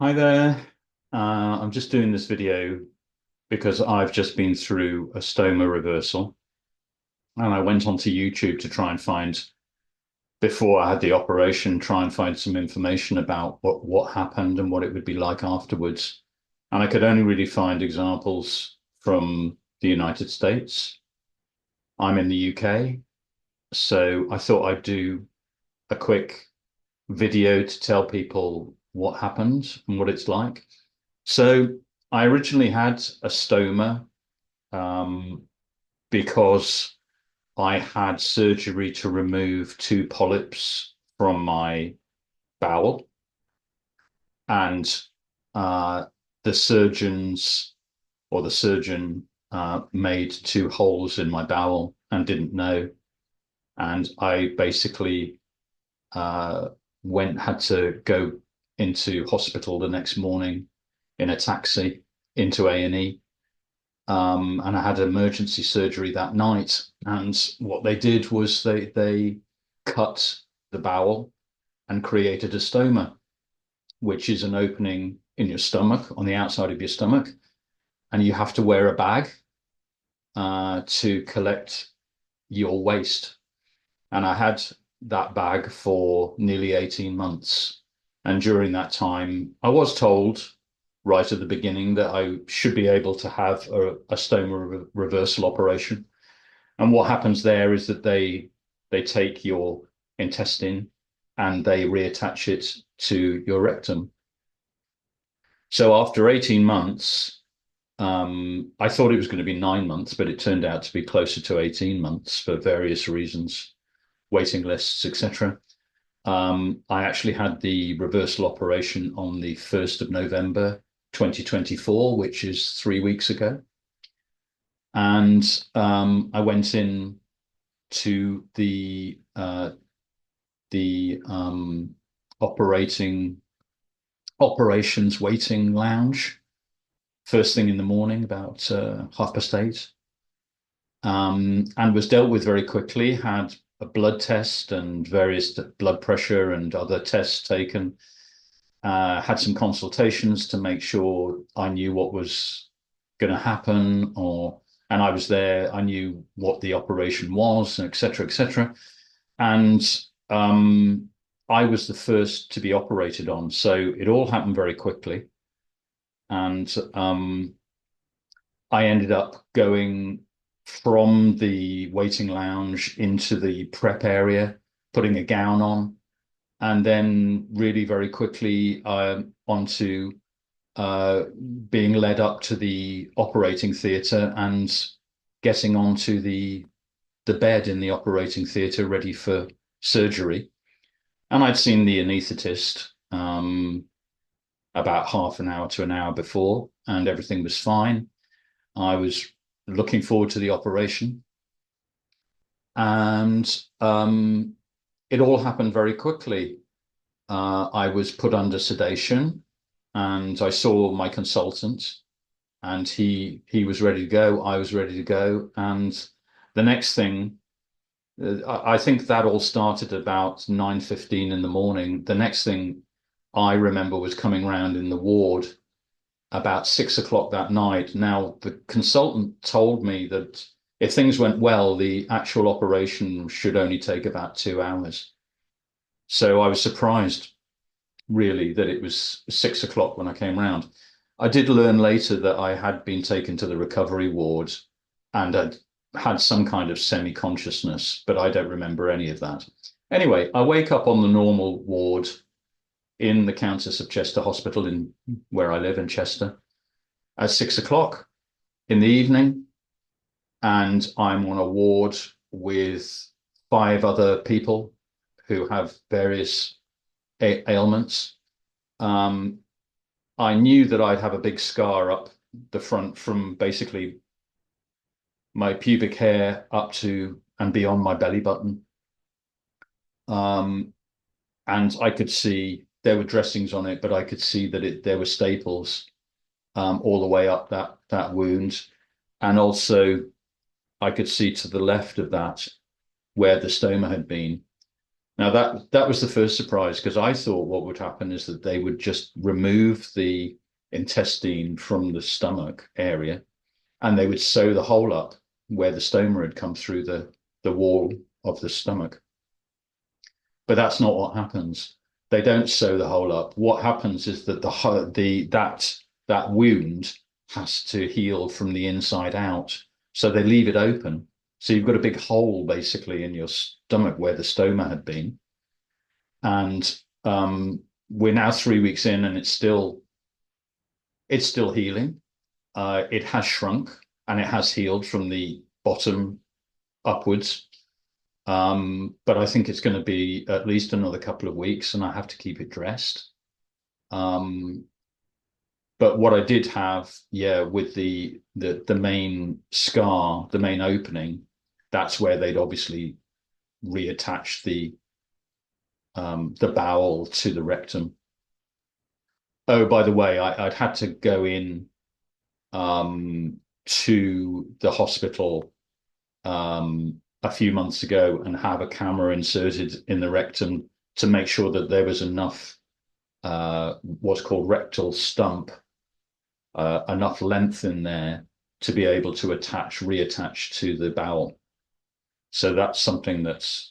Hi there. I'm just doing this video because I've just been through a stoma reversal and I went onto YouTube to try and find, before I had the operation, try and find some information about what happened and what it would be like afterwards. And I could only really find examples from the United States. I'm in the UK, so I thought I'd do a quick video to tell people what happened and what it's like. So I originally had a stoma um, because I had surgery to remove two polyps from my bowel, and uh, the surgeons or the surgeon made two holes in my bowel and didn't know, and I basically uh, had to go into hospital the next morning in a taxi into A&E. And I had emergency surgery that night. And what they did was they cut the bowel and created a stoma, which is an opening in your stomach, on the outside of your stomach, and you have to wear a bag to collect your waste. And I had that bag for nearly 18 months. And during that time, I was told right at the beginning that I should be able to have a stoma reversal operation. And what happens there is that they take your intestine and they reattach it to your rectum. So after 18 months, I thought it was going to be 9 months, but it turned out to be closer to 18 months for various reasons, waiting lists, etc. I actually had the reversal operation on the 1st of November 2024, which is 3 weeks ago. And I went in to the operating operations waiting lounge first thing in the morning, about 8:30, and was dealt with very quickly. Had a blood test and various blood pressure and other tests taken. Had some consultations to make sure I knew what was going to happen, and I was there. I knew what the operation was, et cetera, et cetera. And I was the first to be operated on, so it all happened very quickly. And I ended up going from the waiting lounge into the prep area, putting a gown on, and then really very quickly onto uh, being led up to the operating theatre and getting onto the bed in the operating theatre ready for surgery. And I'd seen the anaesthetist about half an hour to an hour before, and everything was fine. I was looking forward to the operation, and it all happened very quickly. I was put under sedation, and I saw my consultant, and he was ready to go. I was ready to go, and the next thing, I think that all started about 9:15 in the morning. The next thing I remember was coming round in the ward about 6 o'clock that night. Now, the consultant told me that if things went well, the actual operation should only take about 2 hours. So I was surprised, really, that it was 6 o'clock when I came round. I did learn later that I had been taken to the recovery ward and had some kind of semi-consciousness, but I don't remember any of that. Anyway, I wake up on the normal ward in the Countess of Chester Hospital, in where I live in Chester, at 6 o'clock in the evening, and I'm on a ward with five other people who have various ailments. Um, I knew that I'd have a big scar up the front from basically my pubic hair up to and beyond my belly button. Um, and I could see there were dressings on it, but I could see that there were staples all the way up that wound. And also, I could see to the left of that where the stoma had been. Now that was the first surprise because I thought what would happen is that they would just remove the intestine from the stomach area and they would sew the hole up where the stoma had come through the wall of the stomach. But that's not what happens. They don't sew the hole up. What happens is that that wound has to heal from the inside out. So they leave it open. So you've got a big hole basically in your stomach where the stoma had been. And we're now 3 weeks in, and it's still healing. It has shrunk and it has healed from the bottom upwards. But I think it's going to be at least another couple of weeks, and I have to keep it dressed. Um, but what I did have, yeah, with the main scar, the main opening, that's where they'd obviously reattached the bowel to the rectum. Oh, by the way, I'd had to go in to the hospital a few months ago and have a camera inserted in the rectum to make sure that there was enough what's called rectal stump, enough length in there to be able to reattach to the bowel. So that's something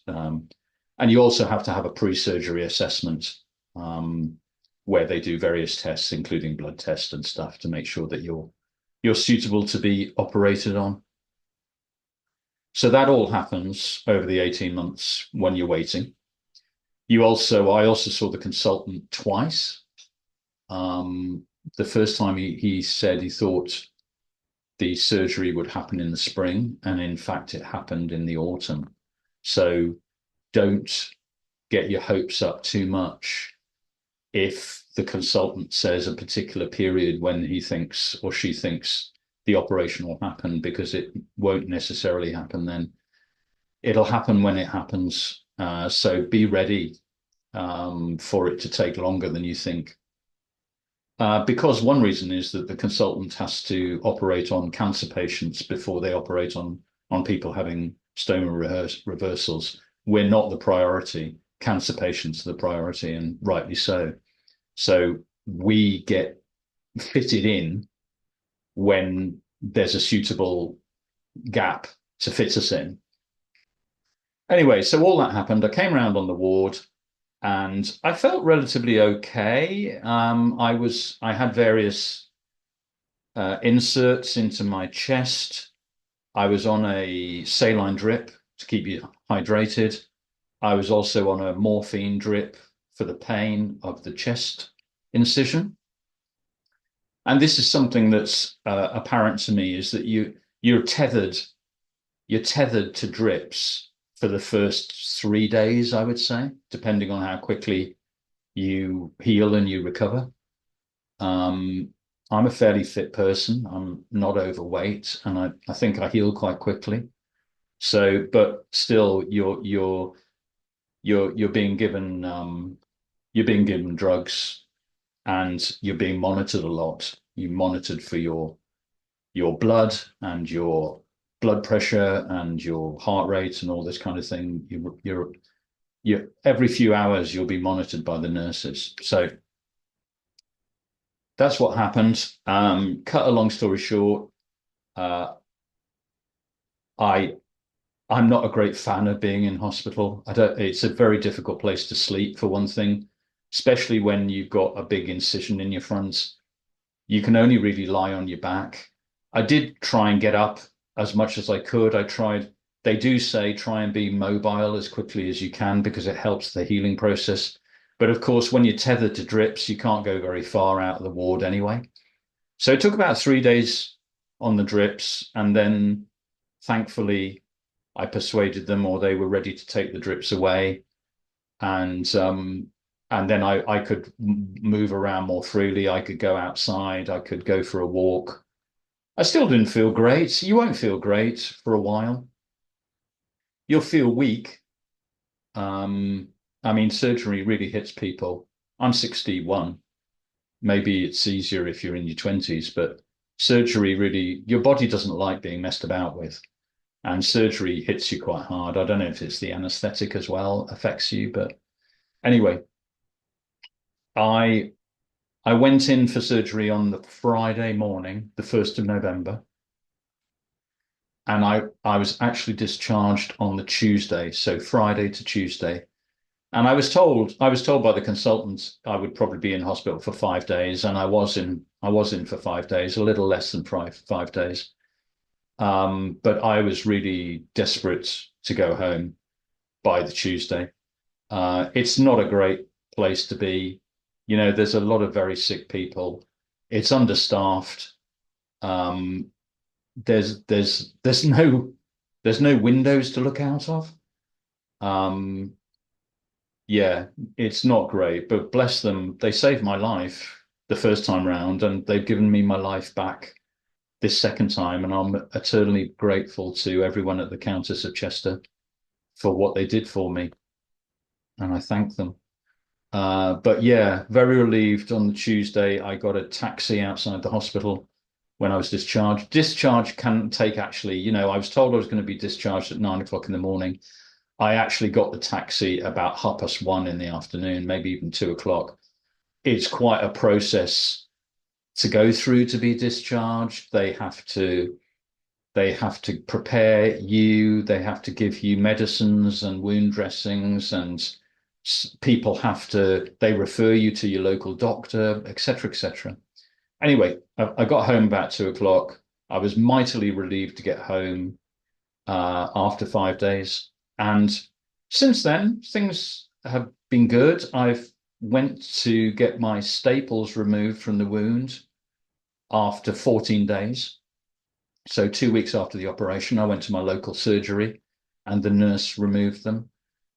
and you also have to have a pre-surgery assessment where they do various tests, including blood tests and stuff, to make sure that you're suitable to be operated on. So that all happens over the 18 months when you're waiting. I also saw the consultant twice. The first time he said he thought the surgery would happen in the spring, and in fact, it happened in the autumn. So don't get your hopes up too much if the consultant says a particular period when he thinks or she thinks the operation will happen, because it won't necessarily happen then. It'll happen when it happens. So be ready for it to take longer than you think. Because one reason is that the consultant has to operate on cancer patients before they operate on people having stoma reversals. We're not the priority. Cancer patients are the priority, and rightly so. So we get fitted in when there's a suitable gap to fit us in. Anyway, so all that happened. I came around on the ward and I felt relatively okay. I had various inserts into my chest. I was on a saline drip to keep you hydrated. I was also on a morphine drip for the pain of the chest incision. And this is something that's apparent to me, is that you're tethered to drips for the first 3 days, I would say, depending on how quickly you heal and you recover. I'm a fairly fit person. I'm not overweight, and I think I heal quite quickly. So, but still, you're being given drugs, and you're being monitored a lot. You're monitored for your blood and your blood pressure and your heart rate and all this kind of thing. You're every few hours you'll be monitored by the nurses. So that's what happened. Cut a long story short, uh, I I'm not a great fan of being in hospital. It's a very difficult place to sleep, for one thing, especially when you've got a big incision in your front. You can only really lie on your back. I did try and get up as much as I could. They do say try and be mobile as quickly as you can because it helps the healing process. But of course, when you're tethered to drips, you can't go very far out of the ward anyway. So it took about 3 days on the drips. And then thankfully, I persuaded them, or they were ready to take the drips away. And then I could move around more freely. I could go outside. I could go for a walk. I still didn't feel great. You won't feel great for a while. You'll feel weak. I mean, surgery really hits people. I'm 61. Maybe it's easier if you're in your 20s, but surgery really, your body doesn't like being messed about with. and surgery hits you quite hard. I don't know if it's the anesthetic as well affects you, but anyway, I I went in for surgery on the Friday morning, the 1st of November, and I was actually discharged on the Tuesday, so Friday to Tuesday. And I was told by the consultants I would probably be in hospital for 5 days, and I was in for 5 days, a little less than five days. But I was really desperate to go home by the Tuesday. It's not a great place to be. There's a lot of very sick people. It's understaffed. Um, there's no windows to look out of. Um, yeah, it's not great, but bless them, they saved my life the first time round, and they've given me my life back this second time, and I'm eternally grateful to everyone at the Countess of Chester for what they did for me, and I thank them. But yeah, very relieved on the Tuesday. I got a taxi outside the hospital when I was discharged. Discharge can take actually, I was told I was going to be discharged at 9 o'clock in the morning. I actually got the taxi about 1:30 in the afternoon, maybe even 2 o'clock. It's quite a process to go through to be discharged. They have to prepare you, they have to give you medicines and wound dressings, and people they refer you to your local doctor, etc., etc. Anyway, I got home about 2 o'clock. I was mightily relieved to get home after 5 days. And since then, things have been good. I've went to get my staples removed from the wound after 14 days. So 2 weeks after the operation, I went to my local surgery and the nurse removed them.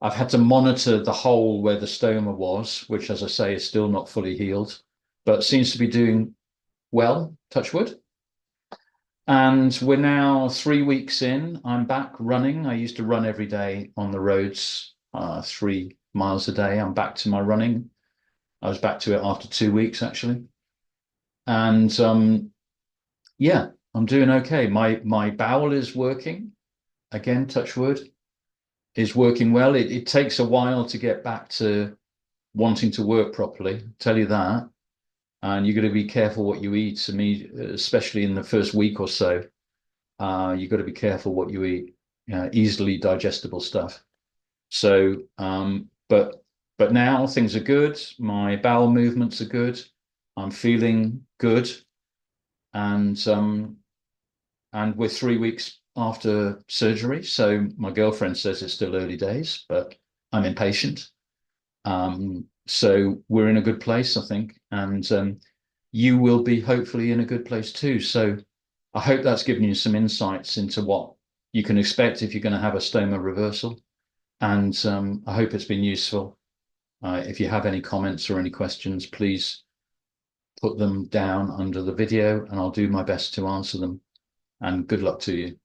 I've had to monitor the hole where the stoma was, which, as I say, is still not fully healed, but seems to be doing well, touch wood. And we're now 3 weeks in. I'm back running. I used to run every day on the roads, 3 miles a day. I'm back to my running. I was back to it after 2 weeks, actually. And yeah, I'm doing okay. My bowel is working again, touch wood, is working well. It takes a while to get back to wanting to work properly, I'll tell you that. And you've got to be careful what you eat. To me, especially in the first week or so, you've got to be careful what you eat. Easily digestible stuff. So, but now things are good. My bowel movements are good. I'm feeling good, and we're 3 weeks after surgery. So my girlfriend says it's still early days, but I'm impatient. So we're in a good place, I think, and you will be hopefully in a good place too. So I hope that's given you some insights into what you can expect if you're going to have a stoma reversal. And I hope it's been useful. If you have any comments or any questions, please put them down under the video and I'll do my best to answer them. And good luck to you.